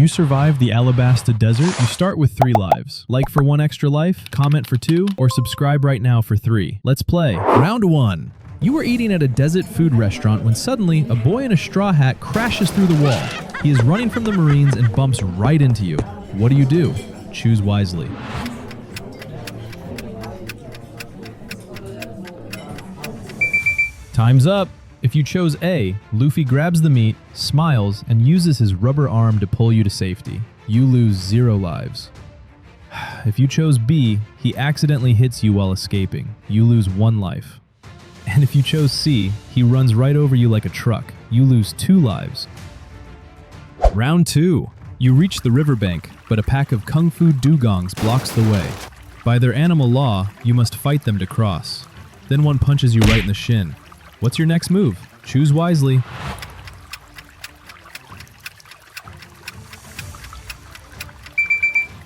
You survive the Alabasta desert, you start with 3 lives. Like for 1 extra life, comment for 2, or subscribe right now for 3. Let's play. Round 1. You were eating at a desert food restaurant when suddenly a boy in a straw hat crashes through the wall. He is running from the Marines and bumps right into you. What do? Choose wisely. Time's up. If you chose A, Luffy grabs the meat, smiles, and uses his rubber arm to pull you to safety. You lose 0 lives. If you chose B, he accidentally hits you while escaping. You lose 1 life. And if you chose C, he runs right over you like a truck. You lose 2 lives. Round 2. You reach the riverbank, but a pack of kung fu dugongs blocks the way. By their animal law, you must fight them to cross. Then one punches you right in the shin. What's your next move? Choose wisely.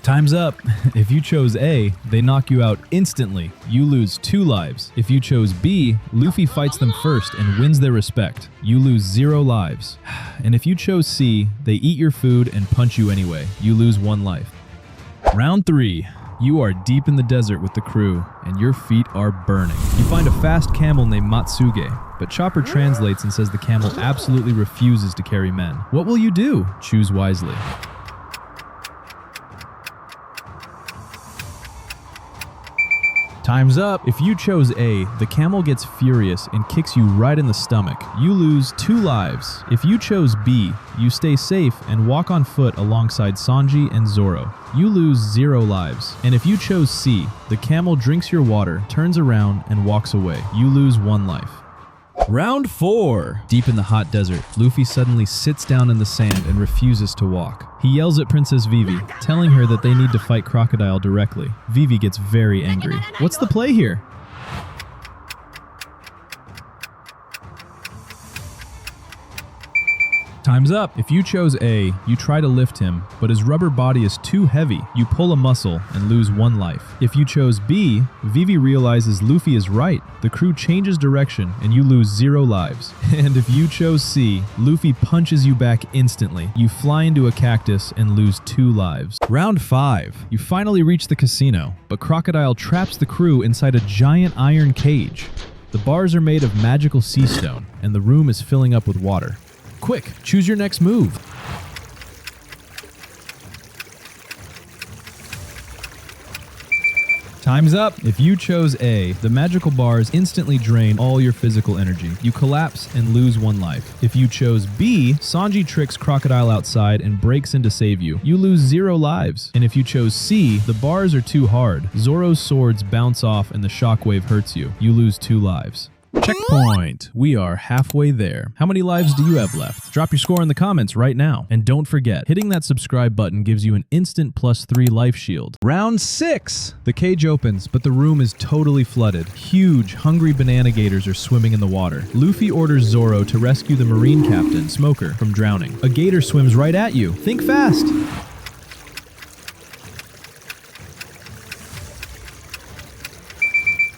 Time's up. If you chose A, they knock you out instantly. You lose 2 lives. If you chose B, Luffy fights them first and wins their respect. You lose 0 lives. And if you chose C, they eat your food and punch you anyway. You lose 1 life. Round 3. You are deep in the desert with the crew, and your feet are burning. You find a fast camel named Matsuge, but Chopper translates and says the camel absolutely refuses to carry men. What will you do? Choose wisely. Time's up. If you chose A, the camel gets furious and kicks you right in the stomach. You lose 2 lives. If you chose B, you stay safe and walk on foot alongside Sanji and Zoro. You lose 0 lives. And if you chose C, the camel drinks your water, turns around, and walks away. You lose 1 life. Round 4. Deep in the hot desert, Luffy suddenly sits down in the sand and refuses to walk. He yells at Princess Vivi, telling her that they need to fight Crocodile directly. Vivi gets very angry. What's the play here? Time's up. If you chose A, you try to lift him, but his rubber body is too heavy. You pull a muscle and lose 1 life. If you chose B, Vivi realizes Luffy is right. The crew changes direction and you lose 0 lives. And if you chose C, Luffy punches you back instantly. You fly into a cactus and lose 2 lives. Round 5. You finally reach the casino, but Crocodile traps the crew inside a giant iron cage. The bars are made of magical sea stone, and the room is filling up with water. Quick, choose your next move. Time's up. If you chose A, the magical bars instantly drain all your physical energy. You collapse and lose 1 life. If you chose B, Sanji tricks Crocodile outside and breaks in to save you. You lose 0 lives. And if you chose C, the bars are too hard. Zoro's swords bounce off and the shockwave hurts you. You lose 2 lives. Checkpoint! We are halfway there. How many lives do you have left? Drop your score in the comments right now. And don't forget, hitting that subscribe button gives you an instant +3 life shield. Round 6! The cage opens, but the room is totally flooded. Huge, hungry banana gators are swimming in the water. Luffy orders Zoro to rescue the Marine captain, Smoker, from drowning. A gator swims right at you. Think fast!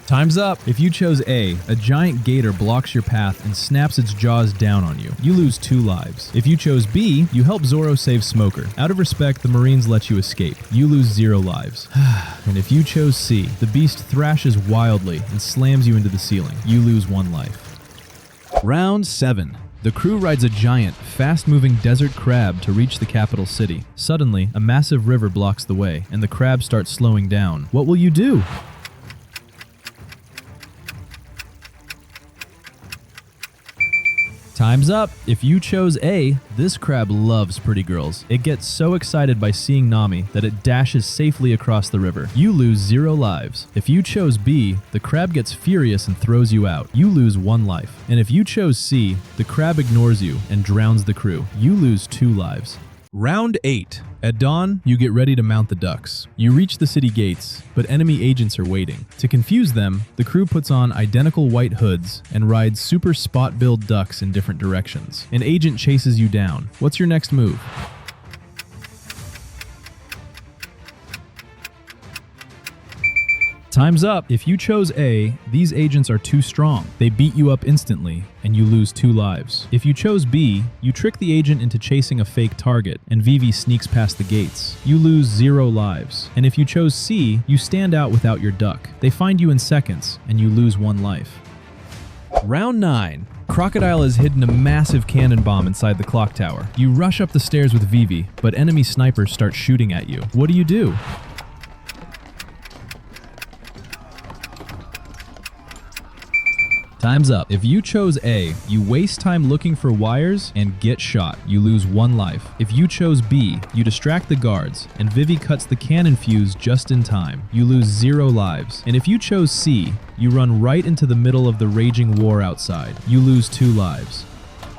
Time's up. If you chose A, a giant gator blocks your path and snaps its jaws down on you. You lose 2 lives. If you chose B, you help Zoro save Smoker. Out of respect, the Marines let you escape. You lose 0 lives. And if you chose C, the beast thrashes wildly and slams you into the ceiling. You lose 1 life. Round 7. The crew rides a giant, fast-moving desert crab to reach the capital city. Suddenly, a massive river blocks the way, and the crab starts slowing down. What will you do? Time's up. If you chose A, this crab loves pretty girls. It gets so excited by seeing Nami that it dashes safely across the river. You lose 0 lives. If you chose B, the crab gets furious and throws you out. You lose 1 life. And if you chose C, the crab ignores you and drowns the crew. You lose 2 lives. Round 8. At dawn, you get ready to mount the ducks. You reach the city gates, but enemy agents are waiting. To confuse them, the crew puts on identical white hoods and rides super spot-billed ducks in different directions. An agent chases you down. What's your next move? Time's up. If you chose A, these agents are too strong. They beat you up instantly, and you lose 2 lives. If you chose B, you trick the agent into chasing a fake target, and Vivi sneaks past the gates. You lose 0 lives. And if you chose C, you stand out without your duck. They find you in seconds, and you lose 1 life. Round 9. Crocodile has hidden a massive cannon bomb inside the clock tower. You rush up the stairs with Vivi, but enemy snipers start shooting at you. What do? Time's up. If you chose A, you waste time looking for wires and get shot. You lose 1 life. If you chose B, you distract the guards, and Vivi cuts the cannon fuse just in time. You lose 0 lives. And if you chose C, you run right into the middle of the raging war outside. You lose 2 lives.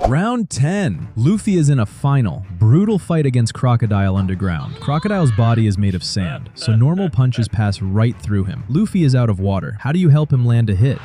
Round 10. Luffy is in a final, brutal fight against Crocodile underground. Crocodile's body is made of sand, so normal punches pass right through him. Luffy is out of water. How do you help him land a hit?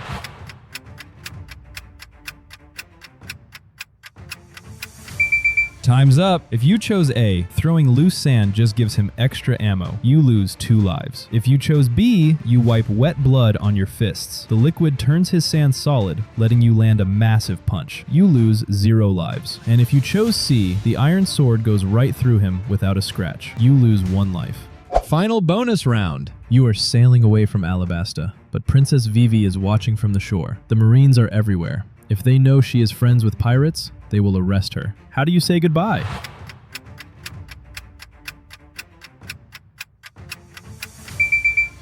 Time's up. If you chose A, throwing loose sand just gives him extra ammo. You lose 2 lives. If you chose B, you wipe wet blood on your fists. The liquid turns his sand solid, letting you land a massive punch. You lose 0 lives. And if you chose C, the iron sword goes right through him without a scratch. You lose 1 life. Final bonus round. You are sailing away from Alabasta, but Princess Vivi is watching from the shore. The Marines are everywhere. If they know she is friends with pirates, they will arrest her. How do you say goodbye?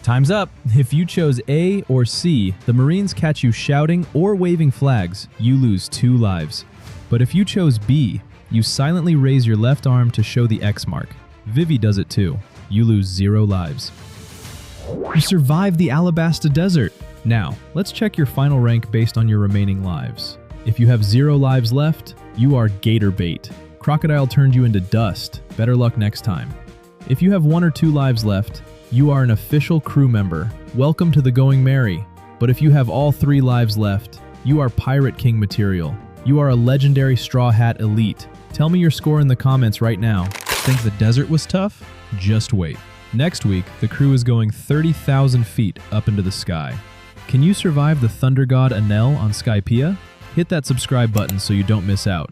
Time's up. If you chose A or C, the Marines catch you shouting or waving flags. You lose 2 lives. But if you chose B, you silently raise your left arm to show the X mark. Vivi does it too. You lose 0 lives. You survived the Alabasta Desert. Now, let's check your final rank based on your remaining lives. If you have 0 lives left, you are gator bait. Crocodile turned you into dust. Better luck next time. If you have 1 or 2 lives left, you are an official crew member. Welcome to the Going Merry. But if you have all 3 lives left, you are Pirate King material. You are a legendary Straw Hat elite. Tell me your score in the comments right now. Think the desert was tough? Just wait. Next week, the crew is going 30,000 feet up into the sky. Can you survive the thunder god Enel on Skypiea? Hit that subscribe button so you don't miss out.